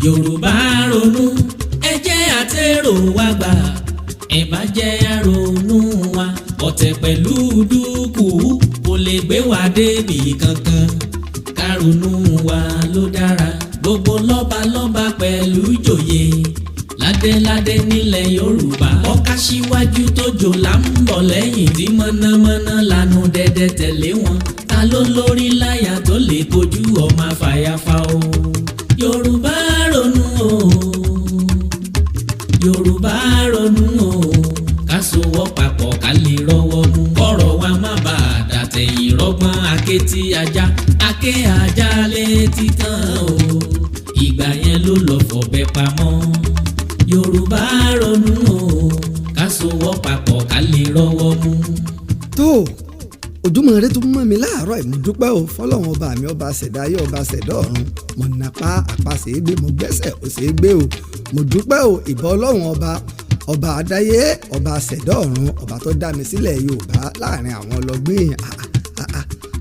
Yorùbá ronú ẹ jẹ́ àtẹ́rò wa gbà ẹ bá jẹ́ àrònú wa ọ̀tẹ̀ pẹ̀lú dúkù kò lè gbé wa débi kankan kárònú wa ló dára gbogbo lọ́balọ́ba pẹ̀lú jòyè ládéládé nílẹ̀ Yorùbá ọ̀ka síwájú tó jò là ń bọ̀ lẹ́yìn tí mọ̀nàmọ́ná lanu dẹ́dẹ́ tẹ̀lé wọn ta ló lórí láyà tó lè kojú ọmọ àfàyàfà o. Yorùbá ronú o Yorùbá ronú o ká sowọ́ papọ̀ ká lè rọ́wọ́ mú kọ́rọ̀ wa má bàa dàtẹ̀yìn rọ́gbọ́n akétí ajá létí tán o ìgbà yẹn ló lọ fọ̀bẹ pamọ́. Yorùbá ronú o ká sowọ́ papọ̀ ká lè rọ́wọ́ mú. tó ojúmọ́ rẹ tó mọ́ mi láàárọ̀ ìmúdúpẹ́ o fọlọ́run ọba mi ọba ṣẹ̀dá ayé ọba ṣẹ̀dá ọ̀run mọ̀ nàpá àpàṣẹ gbé mo gbẹ́sẹ̀ ó ṣe é gbé o mo dúpẹ́ o ìbà ọlọ́run ọba àdáyé ọba ṣẹ̀dá ọ̀run ọba tó dá mi sílẹ̀ Yorùbá láàrin àwọn ọlọ́gbìn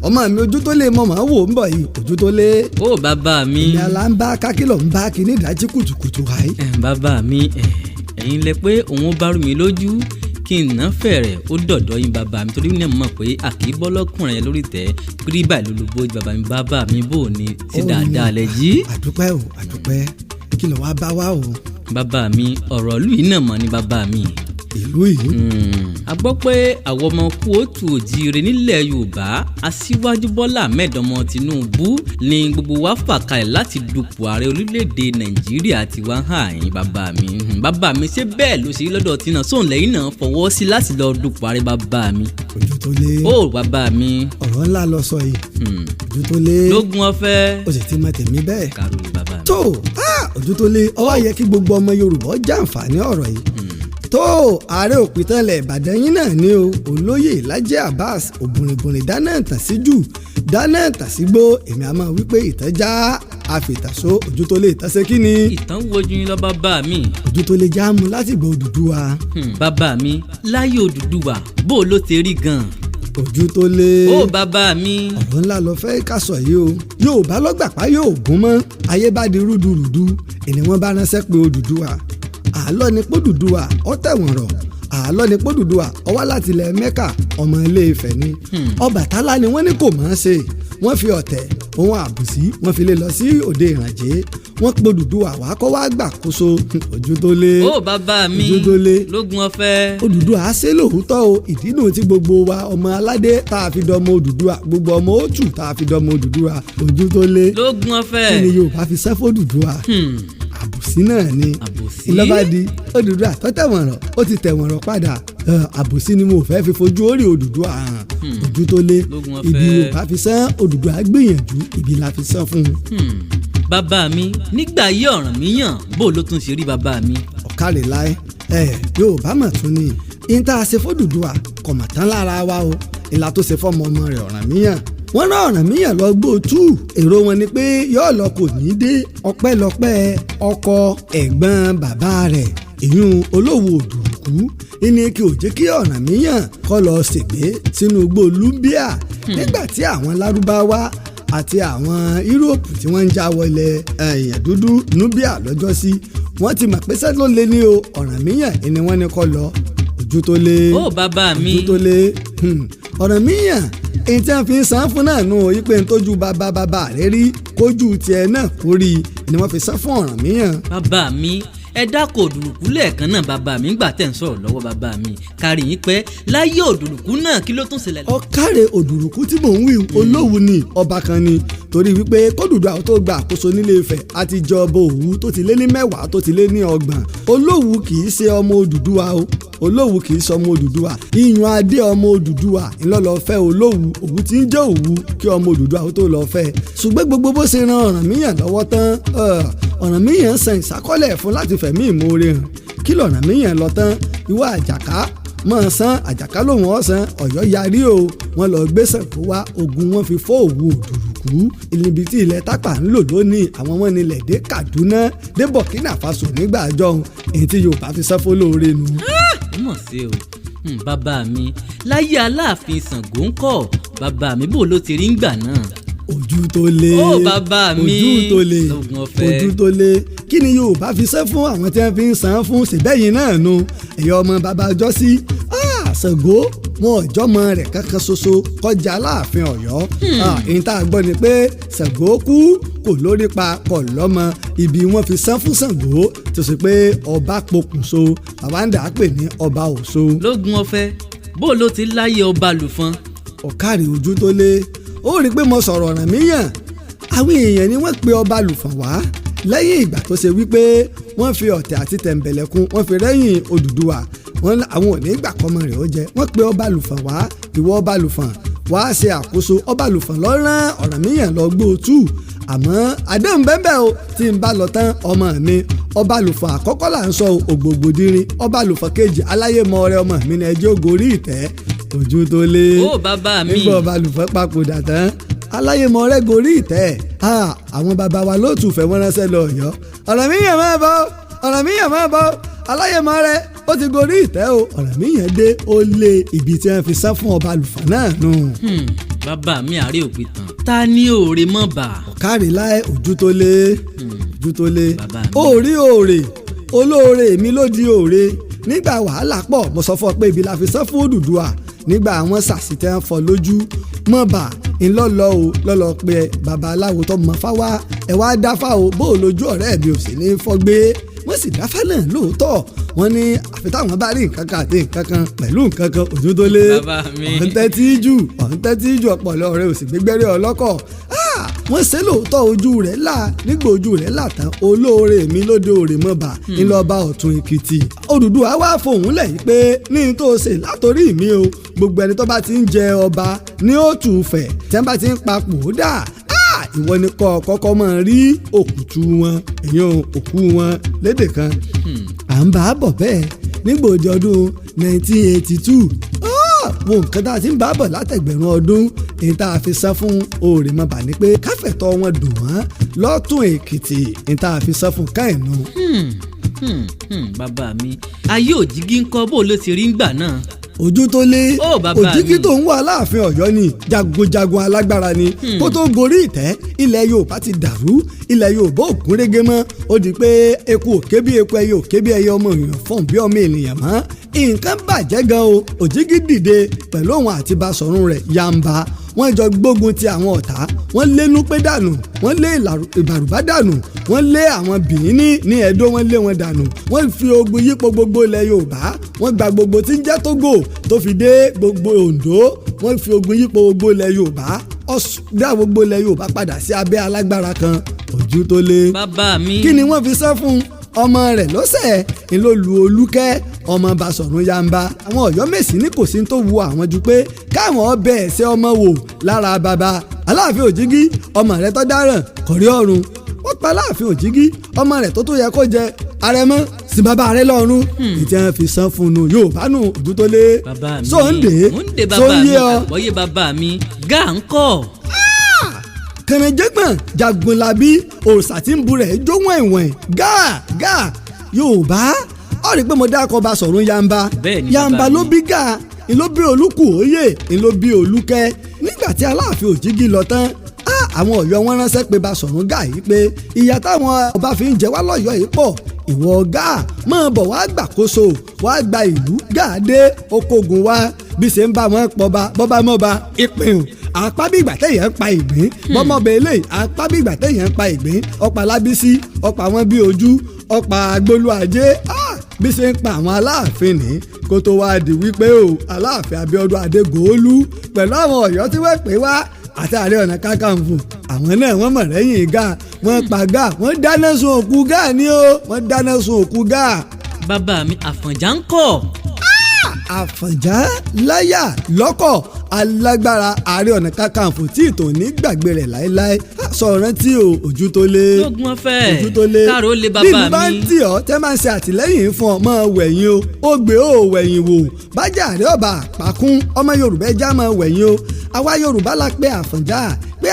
ọmọ mi ojú tó lé mọ̀mọ́ wò ń bọ̀ yìí ojú tó lé. ó bàbá mi. ìní àlá ń bá kákìlọ̀ ń bá kí ní ìdájí kùtùkùtù wáyé. bàbá mi ẹ̀yin lẹ pé òun bá rú mi lójú kí n ná fẹ̀rẹ̀ ó dọ̀dọ̀ yín bàbá mi torí náà mọ̀ pé àkìbọ́ lọ́kùnrin yẹn lórí tẹ́ gíríbà lólobó bàbá mi bò ní sí dáadáa lẹ jí. àdúpẹ́ kí ló wá bá wá o. bàbá mi ọ̀rọ̀ ìlú yìí náà mọ̀ ní bàbá mi. ìlú yìí. a gbọ́ pé àwọn ọmọ kóòtù òjíire nílẹ̀ Yorùbá aṣíwájú Bọ́lá Ahmed ọmọ Tinubu ní gbogbo wa fà kalẹ̀ láti dupò ààrẹ orílẹ̀-èdè Nàìjíríà ti wá hàn yín bàbá mi ṣé bẹ́ẹ̀ ló ṣe rí lọ́dọ̀ tí náà sóun lẹ́yìn náà fọwọ́ sí láti lọ dupò ààrẹ bàbá mi. ojú tó lé. ó bàbá mi. ọ̀rọ̀ ńlá lọ sọ yìí. ojú tó lé. lógún ọ̀fẹ́. ó sì ti mọ tèmi bẹ́ẹ̀. kàrò bàbá mi. tó ojú tó lé ó wá yẹ kí gbogbo ọmọ Yorùbá jàǹfààní ọ̀rọ̀ yìí tó ààrẹ òpìtánlẹ̀ Ìbàdàn yín náà ni o olóyè Laji Abbas òbùrìnbùrìn dáná ìtàn sí jù dáná ìtàn sí gbó èmi a máa wípé ìtàn já àfìtàsó ojú tó lè tán ṣe kí ni. ìtàn wojú yín lọ bàbá mi. ojú tó lè já mu láti gbọ́ Odùduwà. bàbá mi láyé Odùduwà bó ló ti rí gan-an. ojú tó lé. ó bàbá mi. ọ̀rọ̀ ńlá lọ fẹ́ ká sọ yìí o Yorùbá lọ́gbàpá yóò gún mọ́ ayé bá di rúdurùdu èni wọ́n bá ránṣẹ́ pé Odùduwà àlọ́ ni pọ́dùdùwà ó tẹ̀wọ̀n rọ̀ àlọ́ ni pọ́dùdùwà ó wá láti ilẹ̀ Mẹ́kà ọmọ Ilé Ifẹ̀ ni Ọbàtálá ni wọ́n ní kò mọ̀ ọ́n ṣe wọ́n fi ọ̀tẹ̀ ohun àbùsí wọ́n fi lé lọ sí òde ìrànjẹ́ wọ́n pọ́dùdùwà wá kó wá gbàkóso ojú tó lé. ó bàbá mi ojú tó lé. lógún ọ̀fẹ́. Odùduwà ṣe lóòótọ́ o ìdí nù tí gbogbo wa ọmọ aládé tá a fi dọmọ Odùduwà gbogbo ọmọ òtù tá a fi dọmọ Odùduwà ojú tó lé. lógún ọ̀fẹ́. kí ni Yorùbá fi sẹ́fọ́ Odùduwà àbòsí náà ni ìlọ́ba di Odùduwà tó tẹ̀wọ̀n rọ̀ ó ti tẹ̀wọ̀n rọ̀ padà àbòsí ni mo fẹ́ fi fojú orí Odùduwà hàn ojú tó lé ibi Yorùbá fi sán Odùduwà gbìyànjú ibi la fi sán fún un. bàbá mi nígbà yí Ọ̀rànmíyàn bó ló tún ṣe rí bàbá mi. ọ̀kàrẹ̀ láì Yorùbá mà tún ni ìta ṣe f'Odùduwà kò mà tán lára wa o ìlà tó ṣe fọ́mọ ọmọ rẹ̀ Ọ̀rànmíyàn wọ́n rán Ọ̀rànmíyàn lọ gbóòtú èrò wọn ni pé yóò lọ kò ní dé ọpẹ́lọpẹ́ ọkọ ẹ̀gbọ́n bàbá rẹ̀ ìyún Olówó Òdùrùkú ìní kí ò jẹ́ kí Ọ̀rànmíyàn kó lọ ṣègbé sínú igbó Lúmbíà nígbà tí àwọn Lárúbáwá àti àwọn Yúróòpù tí wọ́n ń já wọlé èèyàn dúdú Núbíà lọ́jọ́sí wọ́n ti mọ̀ pé sẹ́ẹ̀ ló lé ní o Ọ̀rànmíyàn ìní wọ́n ní kó lọ ojú tó lé. ó bàbá mi. ojú tó lé Ọ̀rànmíyàn èyí tí wọ́n fi ń san fún náà nù yí pé ntójú bàbá rẹ̀ rí kójú tiẹ̀ náà kó rí ni wọ́n fi san fún Ọ̀rànmíyàn. bàbá mi ẹ dákọ̀ Òdùrùkú lẹ́ẹ̀kan náà bàbá mi ńgbà tẹ̀ ń sọ̀rọ̀ lọ́wọ́ bàbá mi kárí yín pẹ́ láyé Òdùrùkú náà kí ló tún ṣẹlẹ̀. ọ̀kàrẹ̀ Òdùrùkú tí mò ń wí Olówu ni ọba kan ni torí wípé kódùdú àwọn tó gba àkóso nílé Ifẹ̀ àti jọba Òwu tó ti lé ní 10 tó ti lé ní 30 Olówu kì í ṣe ọmọ Odùduwà o Olówu kì í ṣe ọmọ Odùduwà iyùn adé ọmọ Odùduwà ńlọ́lọ́ fẹ́ Olówu Òwu tí ń jẹ́ Òwu kí ọmọ Odùduwà tó lọ fẹ́ ṣùgbọ́n gbogbo bó ṣe ran Ọ̀rànmíyàn lọ́wọ́ tán Ọ̀rànmíyàn san ìsákọ́lẹ̀ fún láti fẹ̀mí ìmoore hàn kí l'Ọ̀rànmíyàn lọ tán ìwọ Àjàká mọ̀ san Àjàká lòun ọ̀sán Ọ̀yọ́ yarí o wọ́n lọ gbé Ṣàngó wá ogun wọn fi fọ́ Òwu Òdùrùkú ibi tí ilẹ̀ Tápà ń lò lónìí àwọn wọn nílẹ̀ dé Kaduna dé Burkina Faso nígbà àjọhùn èyí tí Yorùbá fi sẹ́fọ́ lóore nu. ó mọ̀ sí o bàbá mi láyé Aláàfin Ṣàngó ń kọ́ bàbá mi bó ló ti rí ńgbà náà. ojú tó lé ó bàbá mi ojú tó lé ojú tó lé kí ni Yorùbá fi ṣe fún àwọn tí wọ́n fi ń san fún ṣèbẹ́yìn náà nu ẹ̀yọ́ ọmọ bàbá ọjọ́ sí Ṣàngó wọn ọjọ́mọ rẹ̀ kankan ṣoṣo kọjá Aláàfin Ọ̀yọ́ ìyẹn tá a gbọ́ ni pé Ṣàngó kú kò lórí pa kọ̀ lọ́mọ ibi wọn fi san fún Ṣàngó tó ṣe pé ọba pokùnso bàbá ń dà á pè ní ọba òṣo. lógun ọ̀fẹ́ bó ló ti láyé ọba lùfọn. ọ̀kàrí ojú tó lé ó rí i pé mo sọ̀rọ̀ ọ̀ràn míyàn àwọn èèyàn ni wọ́n pe ọba lùfọ̀n wá lẹ́yìn ìgbà tó ṣe wípé wọ́n fi ọ̀tẹ̀ àti tẹ̀m̀bẹ̀lẹ̀kun wọ́n fi rẹ́yìn Odùduwà àwọn ò ní gbà kọ́mọ rẹ̀ ó jẹ wọ́n pe ọba lùfọ̀n wá ìwọ ọba lùfọ̀n wá ṣe àkóso ọba lùfọ̀n lọ́rán Ọ̀rànmíyàn lọ gbóòtú àmọ́ àdéhùn bẹ́ẹ̀ o tí n bá lọ tán ọmọ mi ọba lùfọ̀n àkọ́kọ́ là ń sọ ògbógbòdìrín ọba lùfọ̀n kejì aláyémọ rẹ ọmọ mi ní ẹjọ́ gorí ìtẹ́ ojú tó lé bàbá mi nígbà ọba lùfọ̀n papòdà tán aláyémọ rẹ gorí ìtẹ́ àwọn bàbá wa ló tún fẹ́ wọ́n ránṣẹ́ lọ Ọ̀yọ́ Ọ̀rànmíyàn máa bọ̀ aláyémọ rẹ ó ti gorí ìtẹ́ o Ọ̀rànmíyàn dé ó lé ibi tí wọ́n fi sá fún ọba lùfọ̀n náà nù. bàbá mi Aare òpin tán ta ni òòrè mọ́ bà. ọ̀kàrí láì ojú tó lé òòrí òòrè olóore mi ló di òòrè nígbà wàhálà pọ̀ mo sọ fún ọ pé ibi la fi sán fún Odùduwà nígbà àwọn sàṣìtẹ́ ń fọ lójú mọ́ bà ńlọ́lọ́ o lọ́lọ́ pé babaláwo tó mọ fáwá ẹ̀ wá dáfá o bó o lójú ọ̀rẹ́ mi ò sì ní fọ́ gbé wọ́n sì dáfá náà lóòótọ́ wọ́n ní àfi táwọn bá rí nǹkan kan àti nǹkan kan pẹ̀lú nǹkan kan ojú tó lé ọ̀hún tẹ́tí jù ọ̀pọ̀lọ rẹ̀ ò sì gbégbẹ́rẹ́ ọlọ́kọ̀ wọ́n ṣe lóòótọ́ ojú rẹ̀ là nígbà ojú rẹ̀ là tán olóore mi lóde òrè mọ́ba ńlọba Ọ̀tún Èkìtì Odùduwà wá fòun lẹ̀ yìí pé ní n tó ṣe látòrí mi o gbogbo ẹni tó bá ti ń jẹ ọba ní òtù fẹ̀ tí wọ́n bá ti ń papò dà ìwọ ni kọ́kọ́ máa rí òkùtù wọn èèyàn òkú wọn lédè kan à ń bá a bọ̀ bẹ́ẹ̀ nígbà òde ọdún 1982 wo nǹkan tá a ti ń bá bọ̀ látẹ̀gbẹ̀rún ọdún èyí tá a fi sá fún òrèmọba ni pé káfẹ̀tọ́ wọn dùn wọ́n lọ́tún Èkìtì èyí tá a fi sá fún káìnú. bàbá mi ayé òjìgí ń kọ́ bó ló ti rí ń gbà náà. ojú tó lé òjìgí tó ń wá Aláàfin Ọ̀yọ́ ni jagunjagun alágbára ni kó tó gorí ìtẹ́ ilẹ̀ Yorùbá ti dàrú ilẹ̀ Yorùbá ò gún régé mọ́ ó di pé eku òké bí eku ẹyẹ òké bí ẹyẹ ọmọ èèyàn fọ̀n bí ọmọ ènìyàn mọ́ nǹkan bàjẹ́ gan o òjìgí dìde pẹ̀lú òun àti Basọ̀run rẹ̀ Yamba wọ́n jọ gbógun ti àwọn ọ̀tá wọ́n lé Núpé dànù wọ́n lé Ìbàrùbá dànù wọ́n lé àwọn Bìíní ní Ẹdó wọ́n lé wọn dànù wọ́n fi ogun yípo gbogbo ilẹ̀ Yorùbá wọ́n gba gbogbo tí ń jẹ́ Tógò tó fi dé gbogbo Oǹdó wọ́n fi ogun yípo gbogbo ilẹ̀ Yorùbá dá gbogbo ilẹ̀ Yorùbá padà sí abẹ́ alágbára kan ojú tó lé. bàbá mi kí ni wọ́n fi sá fún ọmọ rẹ̀ lọ́sẹ̀ ńlọ́lù Olúkẹ́ ọmọ Basọ̀run Yamba àwọn Ọ̀yọ́mèsì ní kò sí tó wu àwọn ju pé káwọn ọbẹ̀ ẹ̀sẹ̀ ọmọ wò lára bàbá Aláàfin Òjìgí ọmọ rẹ̀ tó dáràn kọ̀rí ọ̀run wọ́n pa Aláàfin Òjìgí ọmọ rẹ̀ tó yẹ kó jẹ Àrẹ̀mọ sí bàbá rẹ̀ lọ́run ìtì wọn fi san fún un Yorùbá nù ojú tó lé sóńdè sóńyé ọ. àgbọ̀yé bàbá mi gà ń kọ́. kẹ̀nẹ̀jẹ̀gbọ̀n Jagunlabi òòṣà tí ń bu rẹ̀ jó wẹ̀wẹ̀ gáà Yorùbá ó rí i pé mo dákọ̀ Basọ̀run Yamba ló bí gáà ló bí Olúkùóyè ló bí Olúkẹ́ nígbà tí Aláàfin Òjìgí lọ tán àwọn Ọ̀yọ́ wọn ránṣẹ́ pé Basọ̀run Gáà yìí pé ìyà táwọn ọba fi ń jẹ wá lọ́yọ̀ọ́ yìí pọ̀ ìwọ Gáà máa bọ̀ wá gbàkóso wá gba ìlú Gáà dé okògùn wa bí ṣe ń bá wọn pọba bọ́bá mọ́ba ìpín àpá bí ìgbà téèyàn ń pa ìgbín bọ́mọbẹ eléyìí àpá bí ìgbà téèyàn ń pa ìgbín ọ̀pá Lábísí ọ̀pá wọn bí ojú ọ̀pá Agbolú Ajé bí ṣe ń pa àwọn Aláàfin ní kó tó wá di wípé o Aláàfin Abíọ́dún Adégòólú pẹ̀lú àwọn Ọ̀yọ́ tí wọ́n pè wá àti Ààrẹ Ọ̀nà Kakanfò àwọn náà wọ́n mọ̀ lẹ́yìn Gáà wọ́n pa Gáà wọ́n dáná sun òkú Gáà ní o wọ́n dáná sun òkú Gáà. bàbá mi Àfọ̀njá ń kọ́. Àfọ̀njá láyà lọ́kọ̀ alágbára Ààrẹ Ọ̀nà Kakanfò tí ìtò ní gbàgbé rẹ̀ láéláé sọ̀rọ̀ rántí o ojú tó lé lógún ọ̀fẹ́ ojú tó lé káàró lé bàbá mi. bí mo bá ń tì ọ́ tẹ́ máa ń ṣe àtìlẹ́yìn fún ọ máa wẹ̀yìn o ó gbé ó wẹ̀yìn wò bájà Ààrẹ ọba àpákún ọmọ Yorùbá ẹja máa wẹ̀yìn o àwa Yorùbá la pé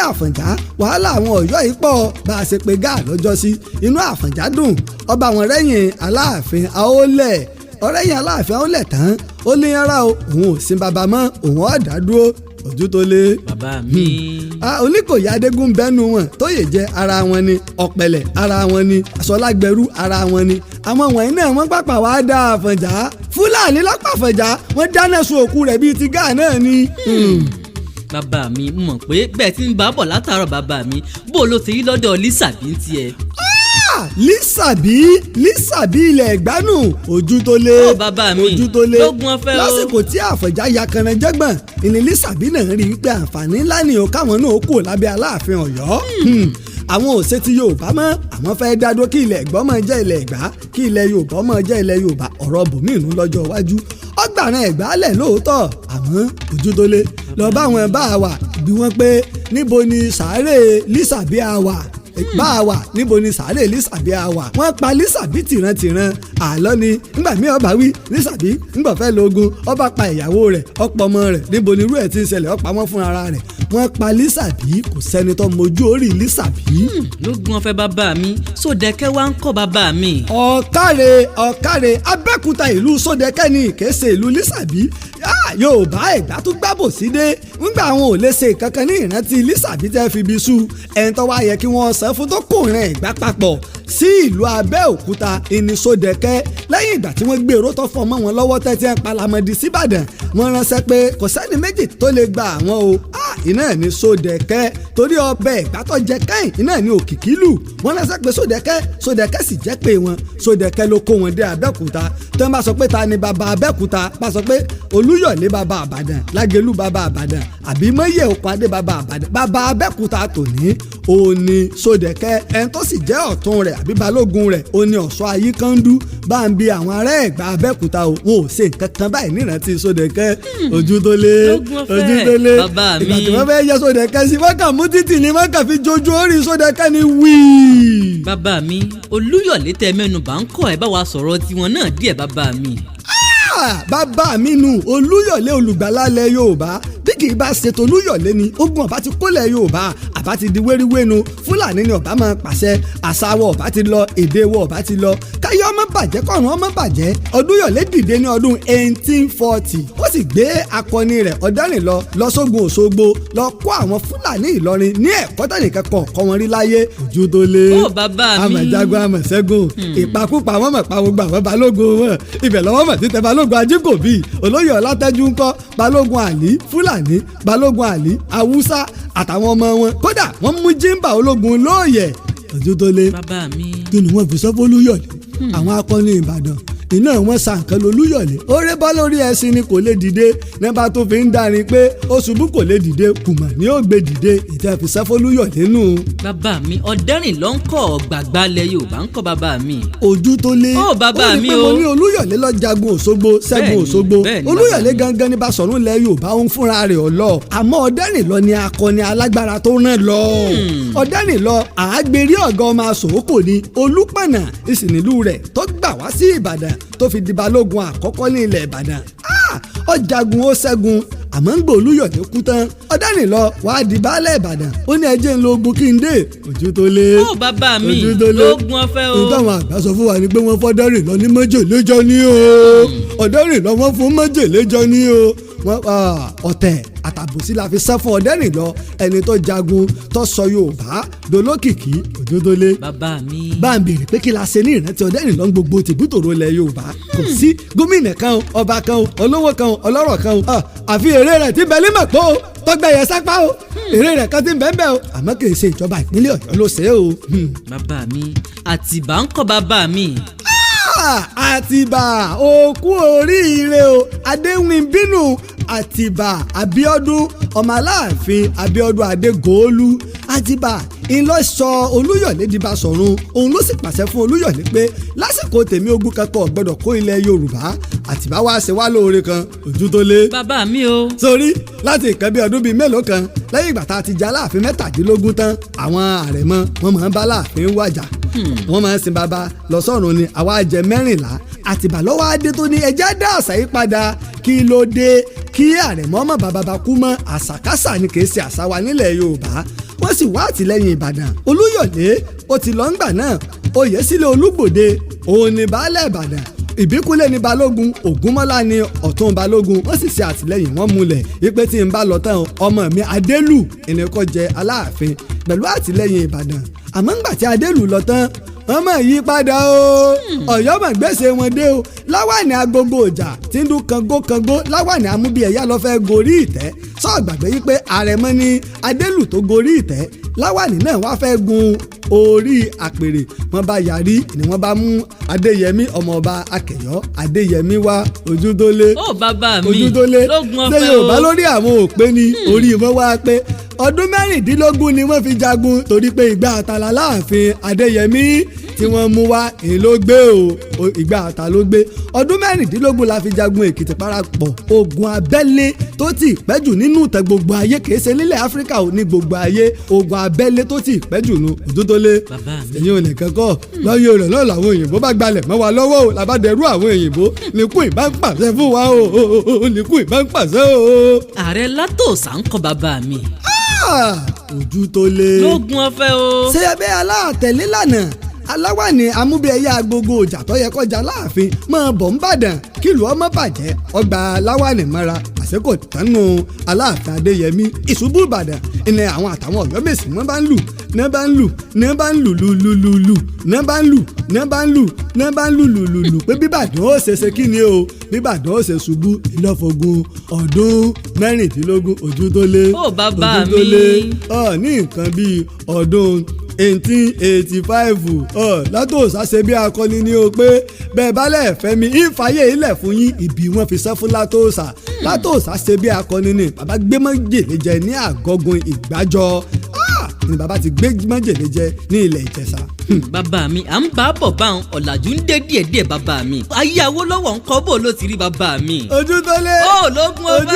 Àfọ̀njá wàhálà àwọn Ọ̀yọ́ yìí pọ̀ bá a ṣe pé Gáà lọ́jọ́ sí inú Àfọ̀njá dùn ọba àwọn rẹ́yìn Aláàfin Àólẹ̀ ọ̀rẹ́yìn Aláàfin Àólẹ̀ tán ó ní ara o òun ò sin bàbá mọ́ òun ọ̀dà dúró ojú tó lé. bàbá mi. Oníkòyí Adégún bẹ́nu wọn tóyè jẹ́ ara wọn ni ọ̀pẹ̀lẹ̀ ara wọn ni Aṣọlágbẹ̀rú ara wọn ni àwọn wọ̀nyí náà wọ́n pàpà wá dá Àfọ̀njá Fúlàní lọ́pọ̀ Àfọ̀njá wọ́n dáná sun òkú rẹ̀ bíi ti gáà náà ni. bàbá mi mọ̀ pé bẹ́ẹ̀ tí ń bá bọ̀ látàárọ̀ bàbá mi bó ló ti rí lọ́dọ̀ Lísàbí ń tiẹ̀. Lísàbí ilẹ̀ ìgbánú ojú tó lé. bàbá mi ojú tó lé. lógún ọ̀fẹ́ o. lásìkò tí Àfọ̀njá ya kanajẹ́gbọ̀n ìní Lísàbí náà rí wípé àǹfààní ńlá ni ó káwọn náà kú lábẹ́ Aláàfin Ọ̀yọ́. àwọn òṣè ti Yorùbá mọ́ àwọn fẹ́ dádó kí ilẹ̀ Ẹ̀gbá máa jẹ́ ilẹ̀ Ẹ̀gbá kí ilẹ̀ Yorùbá máa jẹ́ ilẹ̀ Yorùbá ọ̀rọ̀ bòmínú lọ́jọ́ iwájú ọgbà náà Ẹ̀gbá lẹ̀ lóòótọ́ àmọ́ ojú tó lé lọ bá àwọn bá a wà bí wọ́n pé níbo ni sàárè Lísàbí a wà bá a wà níbo ni sàárè Lísàbí a wà wọ́n pa Lísàbí tìrantìran àlọ́ ni nígbà míì ọba wí Lísàbí ńgbà fẹ́ lógun ọba pa ìyàwó rẹ̀ ọ̀pọ̀ ọmọ rẹ̀ níbo ni irú ẹ̀ ti ń ṣẹlẹ̀ ọ̀pá wọn fún ara rẹ̀ wọ́n pa Lísàbí kò sẹ́ni tó mojú orí Lísàbí. lógún ọ̀fẹ́ bàbá mi Sódẹ̀kẹ́ wá ń kọ́ bàbá mi. ọ̀kàrẹ̀ Abẹ́òkúta ìlú Sódẹ̀kẹ́ ni ìkéṣe ìlú Lísàbí Yorùbá Ẹ̀gbá tún gbábò sí dé nígbà àwọn ò lè ṣe kankan ní ìrántí Lísàbí tẹ́ fi bí sú ẹni tó wá yẹ kí wọ́n san fún tó kò rìn Ẹ̀gbá papọ̀ sí ìlú Abẹ́òkúta ìní Sódẹ̀kẹ́ lẹ́yìn ìgbà tí wọ́n gbé èrò tó fọ́ mọ́ wọn lọ́wọ́ tẹ́tí ẹ̀ palamọ́dì síbàdàn wọ́n ránṣẹ́ pé kò sẹ́ni méjì tó lè gba àwọn o iná ní Sódẹ̀kẹ́ torí ọbẹ̀ Ẹ̀gbá tó jẹ kẹ́yìn iná ní Òkìkílù wọ́n ránṣẹ́ pé Sódẹ̀kẹ́ sì jẹ́ pé wọn Sódẹ̀kẹ́ ló kó wọn dé Abẹ́òkúta tó ń bá sọ pé ta ni bàbá Abẹ́òkúta bá sọ pé Olúyọ̀lé bàbá Àbàdàn Lágelú bàbá Àbàdàn àbí Mọ́yẹ̀ Òkúadé bàbá Àbàdàn bàbá Abẹ́òkúta tòní òní Sódẹ̀kẹ́ ẹni tó sì jẹ́ ọ̀tún rẹ̀ àbí balógun rẹ̀ òní Ọ̀ṣọ́ Ayíkándú bá ń bi àwọn ará Ẹ̀gbá Abẹ́òkúta o wọn ò ṣe nǹkan kan báyìí nírántí Sódẹ̀kẹ́ ojú tó lé ìgbà tí wọ́n fẹ́ yẹ Sódẹ̀kẹ́ sí wọ́n kàn mú títì ni wọ́n kàn fi jojú orí Sódẹ̀kẹ́ ni wíì. bàbá mi Olúyọ̀lé tẹ mẹ́nu bá ń kọ́ ẹ bá wa sọ̀rọ̀ tiwọn náà díẹ̀ bàbá mi. bàbá mi nù Olúyọ̀lé olùgbàlálẹ̀ Yorùbá bí kì í bá ṣètò Olúyọ̀lé ni ogun ọba ti kólẹ̀ Yorùbá àbá ti di wéríwénu Fúlàní ni ọba máa pàṣẹ àṣàwọ̀ ọba ti lọ èdè wọ ọba ti lọ káyọ̀ ọmọ bàjẹ́ kọ̀run ọmọ bàjẹ́ Olúyọ̀lé dìde ní ọdún 1840 ó sì gbé akọni rẹ̀ Ọ̀dẹ́rìnlọ lọ sógun Òṣogbo lọ kó àwọn Fúlàní Ìlọrin ní ẹ̀kọ́ tánìkan kọ̀ wọn rí láyé ojú tó lé àmọ̀jagun àmọ̀ṣẹ́gun ìpakúpa wọn mọ̀ pa gbogbo àwọn balógun wọn ibẹ̀ lọ́wọ́ mọ̀ títẹ balógun Ajíkòbí olóyè Ọlátẹ́jú ńkọ́ balógun Àlí Fúlàní balógun Àlí Haúsá àtàwọn ọmọ wọn kódà wọ́n mú jíǹbà ológun lóòyẹ̀ ojú tó lé kí ni wọ́n fi sọ fún Olúyọ̀lé àwọn akọni Ìbàdàn iná wọn sa nǹkan lolúyọ̀lé ó ré bọ́ lórí ẹṣin ni kò lè dìde nígbà tó fi ń darin pé ó ṣubú kò lè dìde kùmà ni ó gbé dìde ìtẹ́fisẹ́ fọlúyọ̀lé nù. bàbá mi Ọ̀dẹ́rìnlọ ń kọ́ gbàgbálẹ̀ Yorùbá ń kọ́ bàbá mi. ojú tó lé ó bàbá mi o ó ní pé mo ní Olúyọ̀lé lọ jagun Òṣogbo ṣẹ́gun Òṣogbo Olúyọ̀lé gangan ní Basọ̀rún ilẹ̀ Yorùbá ó ń fúnra rẹ̀ ọ̀lọ́ àmọ́ Ọ̀dẹ́rìnlọ ni akọni alágbára tó rán lọ. Ọ̀dẹ́rìnlọ àágbérí ọ̀gá ọmọ asòókò ni Olúpọ̀nà ìsìnìlú rẹ̀ tó gbà wá sí Ìbàdàn tó fi di balógun àkọ́kọ́ ní ilẹ̀ Ìbàdàn ó jagun ó ṣẹ́gun àmọ́ ń gbò Olúyọ̀lé kú tán Ọ̀dẹ́rìnlọ wàá di baálẹ̀ Ìbàdàn ó ní ẹjẹ́ ń lo ogun kí n dé ojú tó lé ó bàbá mi lóògùn ọ̀fẹ́ o. nítawọn àgbà sọ fún wa ni pé wọ́n fọ́ Ọ̀dẹ́rìnlọ ní májèlé jọ ní o Ọ̀dẹ́rìnlọ wọ́n fún májèlé jọ ní o ọ̀tẹ̀ àtàbùsí la fi sẹ́ fún Ọ̀dẹ́rìnlọ ẹni tó jagun tó sọ Yorùbá dolókìkí ojú tó lé. bàbá mi. bá a béèrè pé kí la ṣe ní ìrántí Ọ̀dẹ́rìnlọ gbogbo tìbútòrò ilẹ̀ Yorùbá kò sí gómìnà kan ọba kan olówó kan ọlọ́rọ̀ kan àfi èrè rẹ̀ ti bẹ̀lí mọ̀ pé o tọ́gbẹ́yẹ sápá o èrè rẹ̀ kan ti bẹ́ẹ̀ bẹ́ẹ̀ o àmọ́ kì í ṣe ìjọba ìpínlẹ̀ Ọ̀yọ́ ló ṣe o. bàbá mi Àtìbà ń kọ́ bàbá mi. Àtìbà òkú oríire o adéwìn bínú Àtìbà Abíọ́dún ọmọ Aláàfin Abíọ́dún Adégòólú Àtìbà ńlọsọ Olúyọ̀lé di Basọ̀run òun ló sì pàṣẹ fún Olúyọ̀lé pé lásìkò tèmi ogun kankan gbọ́dọ̀ kó ilẹ̀ Yorùbá Àtìbà wá ṣe wá lóore kan ojú tó lé. bàbá mi o. sórí láti nǹkan bí ọdún bíi mélòó kan lẹ́yìn ìgbà tá a ti jẹ Aláàfin 17 tán àwọn àrẹ̀mọ wọn máa ń bá Aláàfin wàjà wọ́n máa ń sin baba lọ sọ́run ni àwa jẹ 14 Àtìbà lọ́wọ́ adé tó ní ẹjẹ́ dá àṣà yìí padà kí ló dé kí àrẹ̀mọ ọmọ bàbá kú mọ́ àṣàkáṣà ni kì í ṣe àṣà wa nílẹ̀ Yorùbá wọ́n sì wá àtìlẹ́yìn Ìbàdàn Olúyọ̀lé ó ti lọ ńgbà náà oyè sílẹ̀ Olúgbòde òun ni baálẹ̀ Ìbàdàn ìbíkúlẹ̀ ní balógun ògúnmọ́lá ní ọ̀tún balógun wọ́n sì ṣe àtìlẹ́yìn wọn múlẹ̀ wípé tí n bá lọ tán ọmọ mi adélù ìnìkan jẹ aláàfin pẹ̀lú àtìlẹ́yìn ìbàdàn àmọ́ ńgbà tí adélù lọ tán wọ́n mọ̀ yí padà o ọ̀yọ́ mọ̀ gbèsè wọn dé o láwàní agogo ọjà tí ń dún kango láwàní amúbíẹ̀yà lọ fẹ́ gorí ìtẹ́ sọ́ọ̀gbàgbé yí pé àrẹ̀mọ ni adélù tó gorí ìtẹ́ láwàní náà wá fẹ́ gun orí àpèrè wọ́n bá yarí ni wọ́n bá mú adéyẹmí ọmọọba akẹyọ adéyẹmí wá ojúdólé ojúdólé ṣé yorùbá lórí àwọn òpé ni orí wọn wá pé ọdún mẹ́rìndínlógún ni wọ́n fi jagun torí pé ìgbà àtàlà láàfin adéyẹmí tí wọ́n mú wá èyí ló gbé o ìgbà àtà ló gbé ọdún mẹ́rìndínlógún la fi jagun èkìtì parapọ̀ ogun abẹ́lé tó ti pẹ́jù nínú ìtàn gbogbo ayé kìí ṣe nílẹ̀ áfíríkà ò ní gbogbo ayé ogun abẹ́lé tó ti pẹ́jù nù òdúdólé ẹ̀yin ò ní kẹ́kọ̀ọ́ lọ́yẹ̀ rẹ̀ náà làwọn òyìnbó bá gbalẹ̀ mọ́ wa lọ́wọ́ o làbádẹ́rú àwọn òyìnbó nìkún ìbá ń pàṣẹ fún wa o nìkún ìbá ń pàṣẹ o. ààrẹ látòsà ń kọ́ bàbá mi. Ojútólé lóògùn ọ̀fẹ́ o. ṣé ẹbẹ́ aláàtẹ̀lé lánàá aláwàní amúbíẹ̀yà agogo ọjà tó yẹ kọjá láàfin máa bọ̀ ń bàdàn kílùú ọmọ bàjẹ́ ọgbà aláwàní mọ́ra àsìkò tánú aláàfin adéyẹmí ìṣubú ìbàdàn ìní àwọn àtàwọn ọ̀yọ́mèsì wọ́n bá ń lù ní bá ń lù ní bá ń lù lùlùlùlù ní bá ń lù ní bá ń lù ní bá ń lù lùlùlù pé bíbàdàn ó ṣe kí ni o bíbàdàn ó ṣe ṣubú ìlọ́fọ̀gùn ọdún mẹ́rìndínlógún Ojútólé ó bàbá mi Ojútólé ní nǹkan bíi ọdún 1885 látòsá ṣe bí akọni ni o pé bẹ́ẹ̀ bá lẹ́ẹ̀fẹ́ mi ìfàyè ilẹ̀ fún yín ìbí wọn fi sẹ́ fún látòsá ṣe bí akọni ni bàbá gbé májèlé jẹ ní àgọ́gun ìgbàjọ ni bàbá ti gbé májèlé jẹ ní ilẹ̀ ìjẹ̀ṣà. bàbá mi à ń bá bọ̀ báwọn ọ̀làjú ń dé díẹ̀díẹ̀ bàbá mi ayé Awólọ́wọ̀ ń kọ́ bò ló ti rí bàbá mi. Ojútólé ó lógún ọba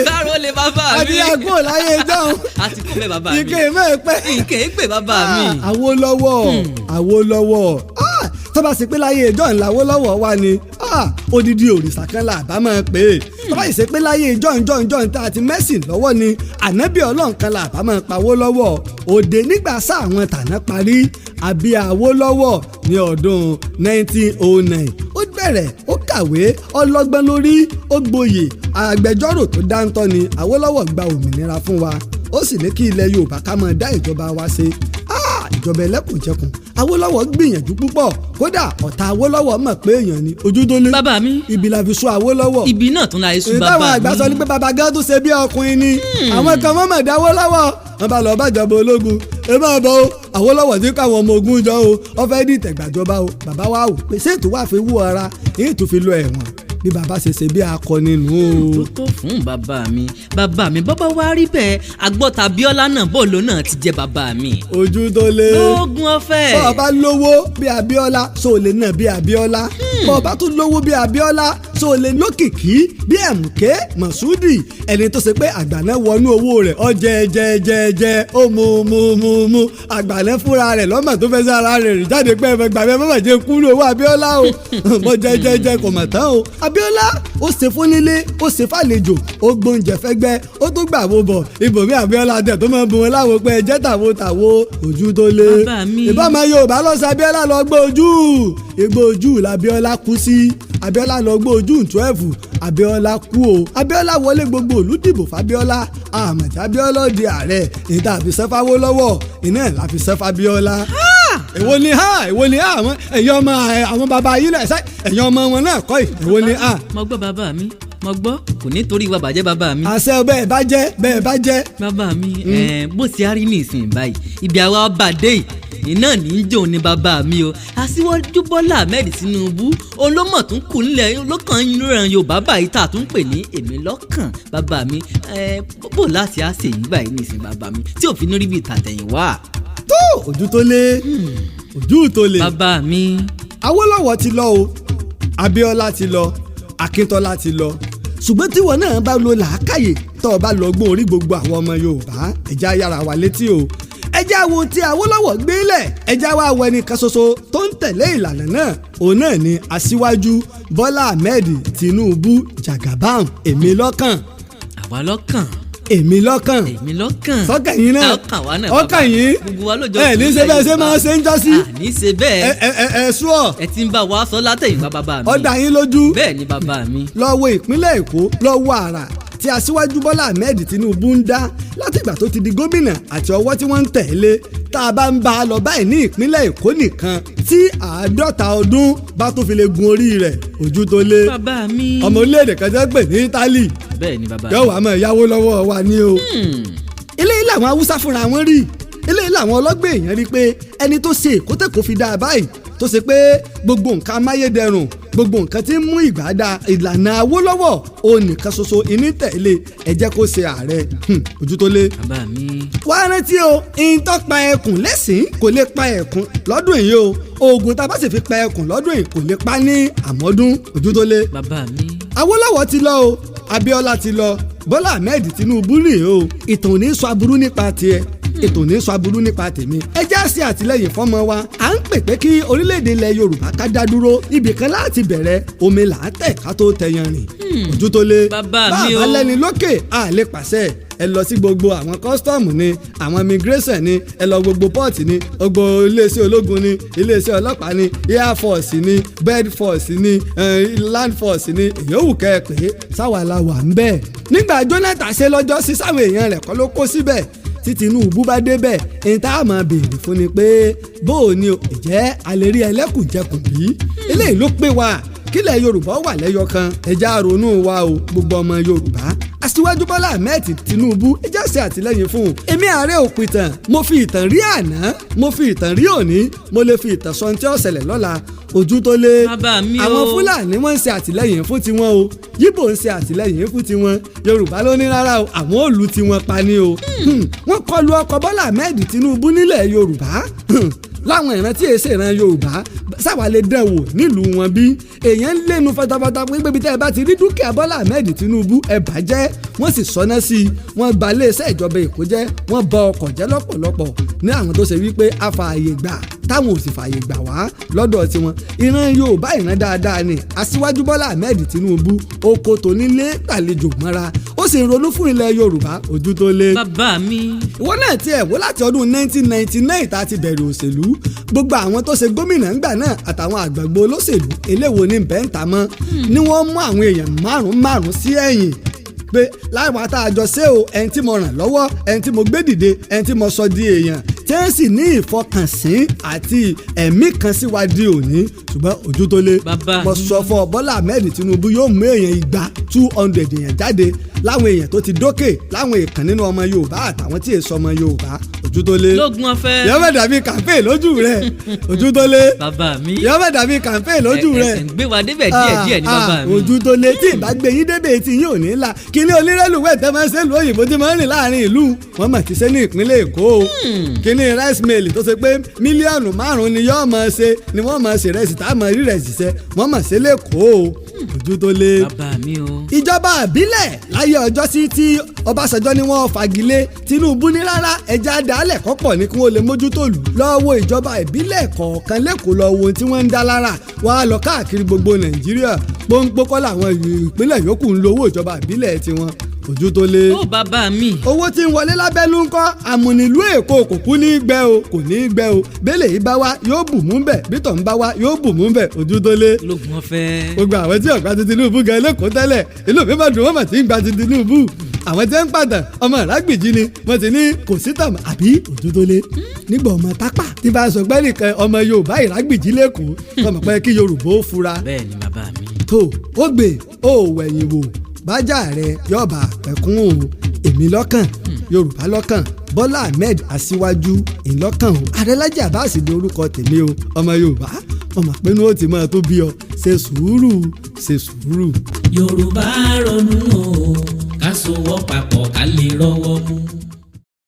káró lè bàbá mi. àti àgbo láyé jọ́hún. a ti kún bẹ́ẹ̀ bàbá mi. ike mẹ́ẹ̀pẹ́. ike gbé bàbá mi. Awólọ́wọ̀ tó bá sì pé láyé ìjọ ńlá Awólọ́wọ̀ wà ní odidi òrìṣà kan là bá máa pè é tó bá sì pé láyé ìjọ tá a ti mẹ́sìn lọ́wọ́ ni ànábì Ọlọ́run kan là bá máa pa Awólọ́wọ̀ òde nígbà sáà àwọn tàná parí àbí Awólọ́wọ̀ ní ọdún 1909 ó bẹ̀rẹ̀ ó kàwé ọlọ́gbọ́n lórí ó gboyè agbẹjọ́rò tó dáńtọ́ ni Awólọ́wọ̀ gba òmìnira fún wa ó sì ní kí ilẹ̀ Yorùbá ká máa dá ìjọba wa ṣe ìjọba ẹlẹ́kùnjẹkùn Awólọ́wọ̀ gbìyànjú púpọ̀ kódà ọ̀tá Awólọ́wọ̀ mọ̀ pé èèyàn ni Ojútólé bàbá mi ibi la fi sún Awólọ́wọ̀ ibi náà tún la fi sún bàbá mi ìtàwọn àgbà sọ ni pé bàbá gán tún ṣe bí ọkùnrin ni àwọn kan wọ́n mọ̀ dá Awólọ́wọ̀ wọ́n bá lọ bàjọba ológun ẹ máa bọ̀ o Awólọ́wọ̀ tí káwọn ọmọ ogun jọ o wọ́n fẹ́ dìtẹ̀ gbàjọba o bàbá wa wò pé ṣéètò wà fi wú ara èyí tó fi lọ ẹ̀wọ̀n bí bàbá ṣe ṣe bí akọni nù o. tó tó fún bàbá mi bàbá wa rí bẹ́ẹ̀ agbọ́ta Abíọ́lá náà bọ́ọ̀lù náà ti jẹ́ bàbá mi. Ojútólé lóògùn ọ̀fẹ́. bọ́ ọ bá lówó bí Abíọ́lá so lè nà bí Abíọ́lá bọ́ ọ bá tún lówó bí Abíọ́lá so lè lókìkí bí Ẹ̀mùké Mọ̀súdì ẹni tó ṣe pé àgbàná wọnú owó rẹ̀ ọ jẹ ó mu àgbàná fúnra rẹ̀ lọ́mọ tó fẹ́ sára rẹ̀ rìn jáde pé ẹ̀fẹ̀ gbàgbé mọ́mọ́ jẹ́ kúrò owó Abíọ́lá o mọ́ jẹ kò mọ̀ tán o Abíọ́lá ó ṣe fún nílé ó ṣe fàlejò ó gbóúnjẹ fẹ́gbẹ́ ó tó gbà wo bọ̀ ibòmí Abíọ́lá tẹ̀ tó máa bu wọn láwo pé ẹjẹ́ tàwo Ojútólé ìbámu Yorùbá lọ sí Abíọ́lá lọ gbọ́ ojú igbó ojú làbíọ́lá kú sí Abíọ́lá lọ gbọ́ ojú 12 Abíọ́lá kú o Abíọ́lá wọlé gbogbo ìlú dìbò f'Abíọ́lá àmọ̀tí Abíọ́lá di ààrẹ ìta àfisẹ́fà Awólọ́wọ̀ iná ẹ̀ láfisẹ́fà Abíọ́lá èwo ni àwọn ẹ̀yin ọmọ àwọn bàbá yìí náà ẹ̀yin ọmọ wọn náà kọ́ èwo ni mo gbọ́ bàbá mi mo gbọ́ kò ní torí wa bàjẹ́ bàbá mi. àṣẹ bẹ́ẹ̀ bá jẹ́. bàbá mi bó ti á rí ní ìsìn báyìí ibi àwa bàdé iná ní í jò ní bàbá mi o Aṣíwájú Bọ́lá Ahmed Tinubu olómọ̀ tún kù nílẹ̀ olókàn ìran Yorùbá báyìí tá a tún pè ní èmi lọ́kàn bàbá mi bó láti á ṣe yìí báyìí ní ìsìn bàbá mi tí òfin rí bí tàtẹ̀yìnwá. tó Ojútólé bàbá mi. Awólọ́wọ̀ ti lọ o Abíọ́lá ti lọ Akíntọ́lá ti lọ ṣùgbọ́n tíwọ náà bá lo làákàyè tó o bá lọ gbọ́n orí gbogbo àwọn ọmọ Yorùbá ẹ̀já yára wa létí o ẹjá wo tí Awólọ́wọ̀ gbélẹ̀ ẹjá wa wọ ẹnìkan ṣoṣo tó ń tẹ̀lé ìlànà náà òun náà ni Aṣíwájú Bọ́lá Ahmed Tinubu Jagaban èmi lọ́kàn. àwa lọ́kàn. èmi lọ́kàn. èmi lọ́kàn. sọ́kàn yín náà. ọkàn wa náà bàbá. ọkàn yín. gbogbo wa lójó. ẹ ní ṣe bẹ́ẹ̀ ṣe máa ṣe ń jọ́ sí. ní ṣe bẹ́ẹ̀. ẹ sùọ́. ẹ ti ń bá wa sọ látẹ̀yìnwá bàbá mi. ó dá yín lójú. bẹ́ẹ̀ ni bàbá mi. lọ wo ìpínlẹ̀ Èkó lọ wo àrà tí aṣíwájú Bọ́lá Ahmed Tinubu ń dá látìgbà tó ti di gómìnà àti ọwọ́ tí wọ́n ń tẹ̀lé tá a bá ń bá a lọ báyìí ní ìpínlẹ̀ Èkó nìkan tí 50 ọdún bá tó fi lè gun orí rẹ̀ ojú tó lé. bàbá mi. ọmọ orílẹ̀-èdè kan jẹ́ pé ní Italy. bẹ́ẹ̀ ni bàbá mi. yóò wá mọ̀ ìyàwó lọ́wọ́ wa ní o. eléyìí làwọn Haúsá fúnra wọn rí eléyìí làwọn ọlọ́gbẹ́ èèyàn rí pé ẹni tó ṣe Èkó fi dáa báyìí tó ṣe pé gbogbo nǹkan amáyédẹrùn gbogbo nǹkan tí ń mú ìgbà da ìlànà Awólọ́wọ̀ òun nìkan ṣoṣo ìní tẹ̀lé ẹ jẹ́ kó ṣe ààrẹ ojú tó lé. bàbá mi. wá rántí o ìtọ́ pa ẹkùn lẹ́sìn kò lè pa ẹkùn lọ́dún yìí o oògùn tá a bá sì fi pa ẹkùn lọ́dún yìí kò lè pa ní àmọ́dún ojú tó lé. bàbá mi. Awólọ́wọ̀ ti lọ o Abíọ́lá ti lọ Bọ́lá Ahmed Tinubu rèé o ìtàn ò ní sọ aburú nípa tiẹ̀ ètò ní sọ aburú nípa tèmi. ẹ já sí àtìlẹyìn fọ́mọ wa à ń pè pé kí orílẹ̀-èdè ilẹ̀ Yorùbá ká dá dúró ibì kan láti bẹ̀rẹ̀ omi là á tẹ̀ ká tó tẹyan rìn. ojú tó lé bàbá mi o. bàbá lẹ́ni lókè a lè pàṣẹ ẹ lọ sí gbogbo àwọn kọ́sítọ́ọ̀mù ni àwọn immigration ni ẹ lọ gbogbo port ni gbogbo iléeṣẹ́ ológun ni iléeṣẹ́ ọlọ́pàá ni air force ni bird force ni land force ni èyàn wù kẹ́ ẹ pé sáwà la wà ń bẹ́ẹ̀. nígbà Jonathan ṣe lọ́jọ́ sí sáwọn èèyàn rẹ̀ kọ́ ló kó síbẹ̀ tí Tinubu bá débẹ̀ ẹni tá a máa béèrè fún ni pé bó o ní o ìjẹ́ alẹ́ rí ẹlẹ́kùnjẹkùn bí eléyìí ló pé wa kílẹ̀ Yorùbá wà lẹ́yọ kan ẹja ronú wa o gbogbo ọmọ Yorùbá aṣíwájú Bọ́lá Ahmed Tinubu ẹja ṣe àtìlẹ́yìn fún un èmi Ààrẹ òpìtàn mo fi ìtàn rí àná mo fi ìtàn rí òní mo lè fi ìtàn sọ tí ó ṣẹlẹ̀ lọ́la ojú tó lé àwọn Fúlàní wọ́n ń ṣe àtìlẹ́yìn fún tiwọn o Yíbò ń ṣe àtìlẹ́yìn fún tiwọn Yorùbá ló ní rárá o àwọn ò lù tiwọn pa ni o wọ́n kọlu ọkọ̀ Bọ́lá Ahmed Tinubu nílẹ̀ Yorùbá láwọn ìran tí èsè ìran Yorùbá sáwà lè dán wò nílùú wọn bí èèyàn ń lẹ́nu fatafata pé bí tẹ́ ẹ bá ti rí dúkìá Bọ́lá Ahmed Tinubu ẹ bàjẹ́ wọ́n sì sọná sí i wọ́n gba iléeṣẹ́ ìjọba Èkó jẹ́ wọ́n bà ọkọ̀ jẹ́ lọ́pọ̀lọpọ̀ ní àwọn tó ṣe wípé a fààyè gbà táwọn ò sì fààyè gbà wá lọ́dọ̀ tiwọn ìran Yorùbá ìran dáadáa ni aṣíwájú Bọ́lá Ahmed Tinubu oko tó nílé tàlejò mọ́ra ó sì ń ronú fún ilẹ̀ Yorùbá ojú tó lé. bàbá mi. ìwọ náà tiẹ̀ wò láti ọdún 1999 tá a ti bẹ̀rẹ̀ òṣèlú gbogbo àwọn tó ṣe gómìnà ńgbà náà àtàwọn àgbàgbọ́ olóṣèlú eléwo ní bẹ́ńtà mọ́ ni wọ́n mú àwọn èèyàn márùn-ún sí ẹ̀yìn pé láwọn àtàjọ ṣé o ẹni tí mo ràn lọ́wọ́ ẹni tí mo gbé dìde ẹni tí mo sọ di èèyàn tí ń sì ní ìfọkànsìn àti ẹ̀mí kan sí wa di òní ṣùgbọ́n ojú tó lé mo sọ fún ọ Bọ́lá Ahmed Tinubu yóò mú èèyàn 200 èèyàn jáde láwọn èèyàn tó ti dókè láwọn èèkàn nínú ọmọ Yorùbá àtàwọn tí èso ọmọ Yorùbá ojú tó lé lógun ọ̀fẹ́ yọọ bẹ dàbí kàmpé lójú rẹ ojú tó lé bàbá mi yọọ bẹ dàbí kàmpé lójú rẹ ẹ ń gbé wa débẹ̀ díẹ̀ ní bàbá mi ojú tó lé tí ìbá gbé yín débẹ̀ tí yín ò ní la kíní onírẹ́lùwẹ̀ tẹ́ máa ń ṣe lu òyìnbó tí máa ń rìn láàrin ìlú wọ́n mà ti ṣe ní ìpínlẹ̀ Èkó kíní rice mill tó ṣe pé mílíọ̀nù 5 ni yóò máa ṣe ni wọ́n máa ṣe rẹsì tá a máa rí rẹsì ṣe wọ́n mà ṣe lẹ́kọ̀ọ́ ojú tó lé bàbá mi o. ìjọba àbílẹ̀ láyé ọjọ́ sí tí Ọbásanjọ́ ni wọ́n fagilé Tinubu ní rárá ẹja dálẹ̀ kọ́pọ̀ ní kí wọ́n lè mójútó lù lọ́wọ́ ìjọba ìbílẹ̀ kọ̀ọ̀kan lẹ́kọ̀ọ́ lọ́wọ́ tí wọ́n ń dá lára wàá lọ káàkiri gbogbo Nàìjíríà pọ́npọ́kọ́ làwọn ìpínlẹ̀ yòókù ń lo owó ìjọba ìbílẹ̀ tiwọn ojú tó lé. ó bàbá mi. owó tí ń wọlé lábẹ́lú ńkọ́ àmúnilú Èkó kò kú ní gbẹ o kò ní gbẹ o bẹ́lẹ̀ yìí bá wá yóò bù mú bẹ̀ bítọ̀ ń bá wá yóò bù mú bẹ̀ ojú tó lé. lógun ọ̀fẹ́. gbogbo àwọn tí ọ̀gbà ti Tinubu gan lẹ́kọ̀ọ́ tẹ́lẹ̀ inú mi máa dùn wọ́n mà ti ń gba ti Tinubu àwọn tí ń pàtàn ọmọ ìrágbìjì ni wọ́n ti ní kò sí tàmù àbí ojú tó lé nígbà ọmọ tápà tí bá a sọ pé nìkan ọmọ Yorùbá ìrágbìjì lẹ́kọ̀ọ́ ọmọ pé kí Yorùbá ó fura. bẹ́ẹ̀ ni bàbá mi. tó ó gbé ó wẹ̀yìn wò bájà rẹ yọba ẹkún o èmi lọ́kàn Yorùbá lọ́kàn Bọ́lá Ahmed Aṣíwájú ìlọ́kàn o Ààrẹ Laji Abbas ní orúkọ tèmi o ọmọ Yorùbá ọmọ pẹ́nu ó ti máa tó bí ọ ṣe sùúrù ṣe sùúrù. Yorùbá ronú o ká sowọ́ papọ̀ ká lè rọ́wọ́ mú.